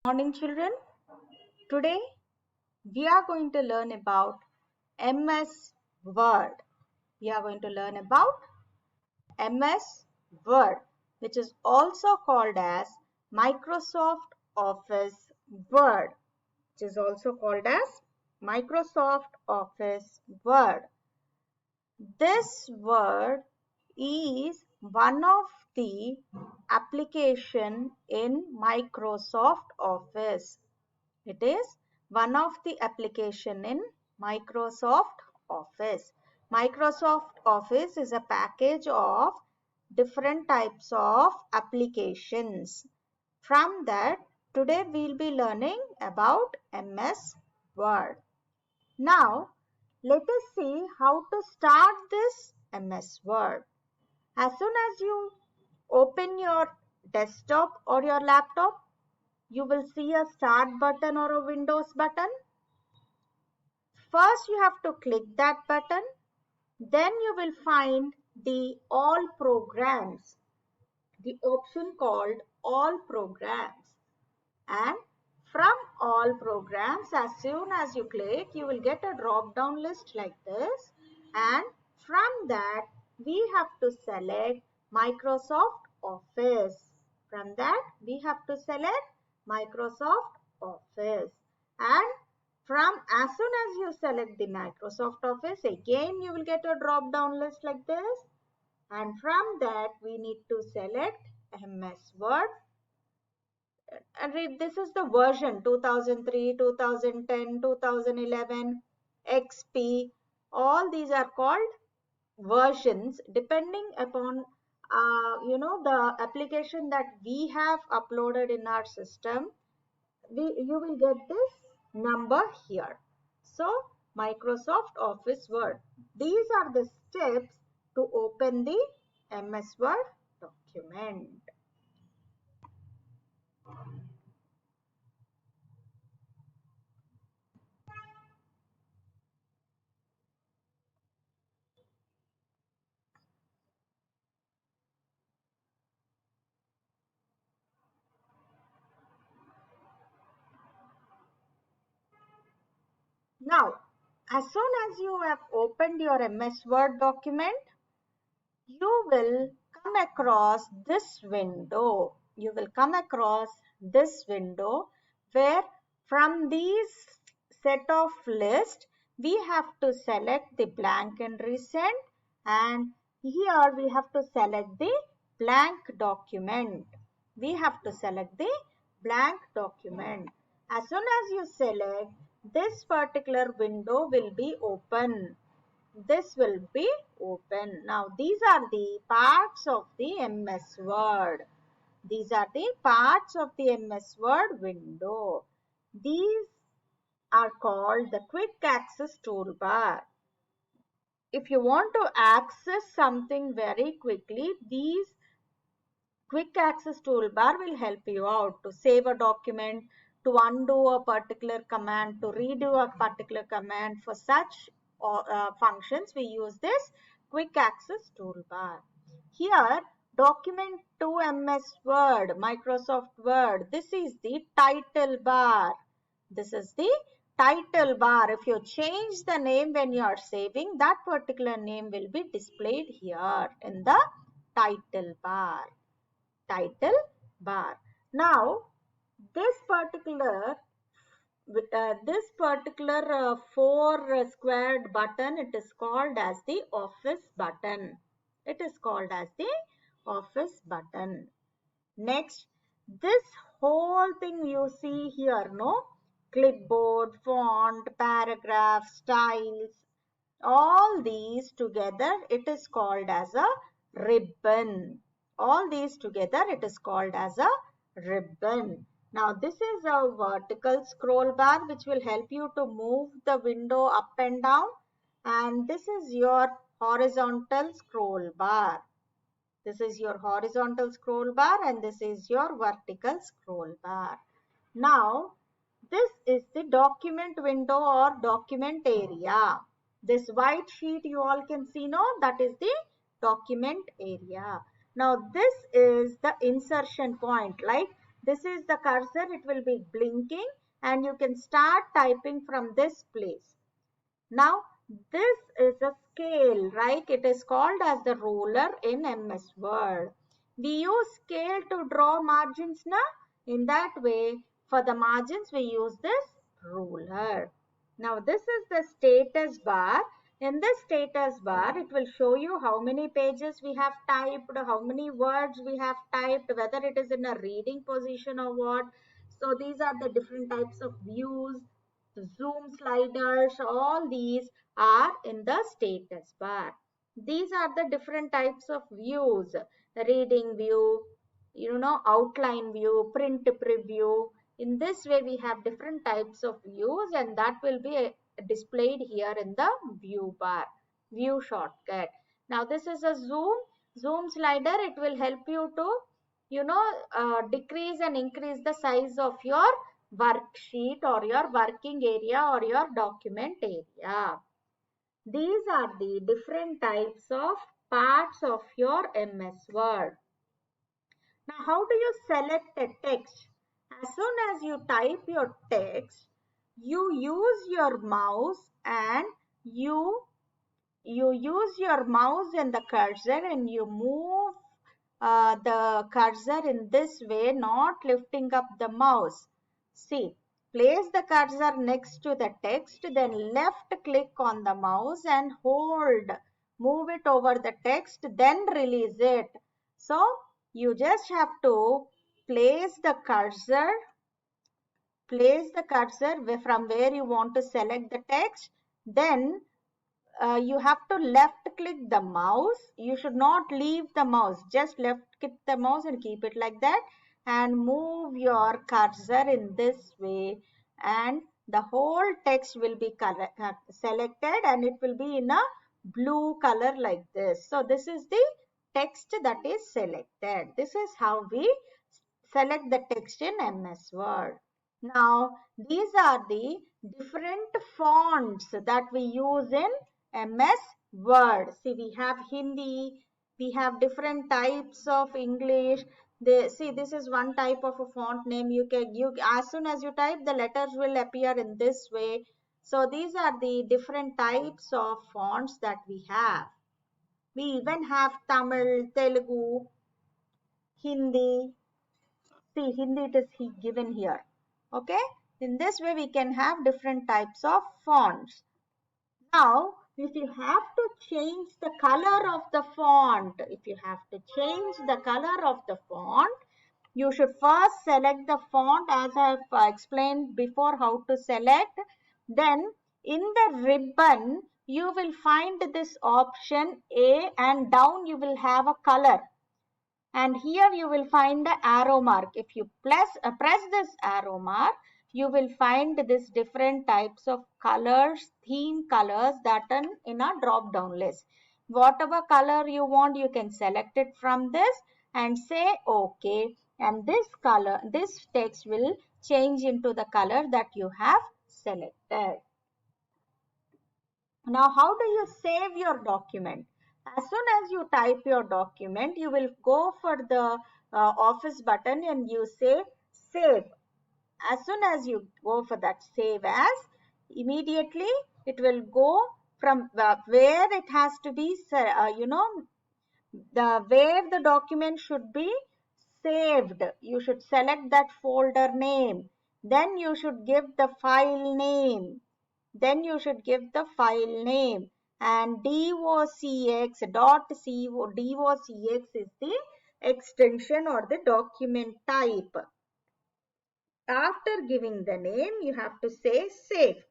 Morning children. Today we are going to learn about MS Word. We are going to learn about MS Word, which is also called as Microsoft Office Word, which is also called as Microsoft Office Word. This word is one of the application in Microsoft Office. It is one of the application in Microsoft Office. Microsoft Office is a package of different types of applications. From that, today we'll be learning about MS Word. Now, let us see how to start this MS Word. As soon as you open your desktop or your laptop, you will see a start button or a Windows button. First you have to click that button. Then you will find the all programs, the option called all programs. And from all programs, as soon as you click, you will get a drop down list like this. And from that, we have to select Microsoft Office. From that, we have to select Microsoft Office. And from as soon as you select the Microsoft Office, again you will get a drop down list like this. And from that, we need to select MS Word. And this is the version 2003, 2010, 2011, XP. All these are called versions depending upon the application that we have uploaded in our system. You will get this number here. So Microsoft Office Word. These are the steps to open the MS Word document. Now, as soon as you have opened your MS Word document, you will come across this window. You will come across this window where from these set of list, we have to select the blank and recent, and here we have to select the blank document. We have to select the blank document. As soon as you select, this particular window will be open. This will be open. Now these are the parts of the MS Word. These are the parts of the MS Word window. These are called the quick access toolbar. If you want to access something very quickly, these quick access toolbar will help you out to save a document, to undo a particular command, to redo a particular command. For such functions, we use this quick access toolbar. Here, document to MS Word, Microsoft Word. This is the title bar. This is the title bar. If you change the name when you are saving, that particular name will be displayed here in the title bar. Title bar. Now, this particular four squared button, it is called as the office button. It is called as the office button. Next, this whole thing you see here, no? Clipboard, font, paragraph, styles, all these together, it is called as a ribbon. All these together, it is called as a ribbon. Now, this is a vertical scroll bar which will help you to move the window up and down. And this is your horizontal scroll bar. This is your horizontal scroll bar and this is your vertical scroll bar. Now, this is the document window or document area. This white sheet you all can see now, that is the document area. Now, this is the insertion point. Like This is the cursor, it will be blinking and you can start typing from this place. Now this is a scale, right? It is called as the ruler in MS Word. We use scale to draw margins now. In that way, for the margins we use this ruler. Now this is the status bar. In this status bar, it will show you how many pages we have typed, how many words we have typed, whether it is in a reading position or what. So these are the different types of views, zoom sliders, all these are in the status bar. These are the different types of views: reading view, outline view, print preview. In this way we have different types of views and that will be displayed here in the view bar, view shortcut. Now this is a zoom slider. It will help you to decrease and increase the size of your worksheet or your working area or your document area. These are the different types of parts of your MS Word. Now, how do you select a text? As soon as you type your text, you use your mouse and you use your mouse and the cursor and you move the cursor in this way, not lifting up the mouse. See, place the cursor next to the text, then left click on the mouse and hold. Move it over the text, then release it. So, you just have to place the cursor from where you want to select the text. Then you have to left click the mouse. You should not leave the mouse. Just left click the mouse and keep it like that. And move your cursor in this way. And the whole text will be selected and it will be in a blue color like this. So this is the text that is selected. This is how we select the text in MS Word. Now, these are the different fonts that we use in MS Word. See, we have Hindi, we have different types of English. See, this is one type of a font name. As soon as you type, the letters will appear in this way. So these are the different types of fonts that we have. We even have Tamil, Telugu, Hindi. See, Hindi it is given here. Okay. In this way, we can have different types of fonts. Now, if you have to change the color of the font, you should first select the font as I have explained before how to select. Then in the ribbon, you will find this option A and down you will have a color. And here you will find the arrow mark. If you press this arrow mark, you will find this different types of colors, theme colors that are in a drop down list. Whatever color you want, you can select it from this and say OK. And this text will change into the color that you have selected. Now, how do you save your document? As soon as you type your document, you will go for the office button and you say save. As soon as you go for that save as, immediately it will go from where it has to be, where the document should be saved. You should select that folder name. Then you should give the file name. And docx is the extension or the document type. After giving the name, you have to say save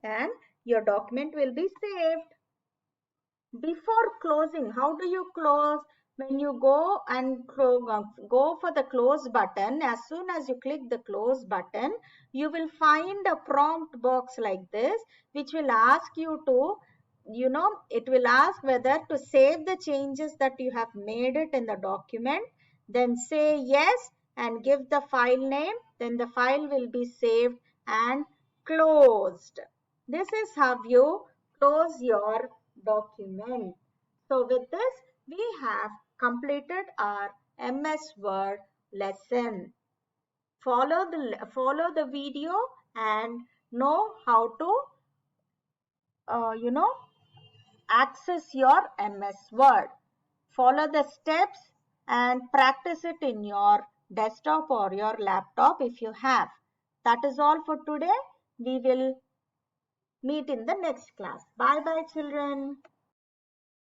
and your document will be saved. Before closing, how do you close? When you go and go for the close button, as soon as you click the close button, you will find a prompt box like this, which will ask you to, it will ask whether to save the changes that you have made it in the document. Then say yes and give the file name. Then the file will be saved and closed. This is how you close your document. So with this, we have completed our MS Word lesson. follow the video and know how to access your MS Word. Follow the steps and practice it in your desktop or your laptop if you have. That is all for today. We will meet in the next class. Bye bye children.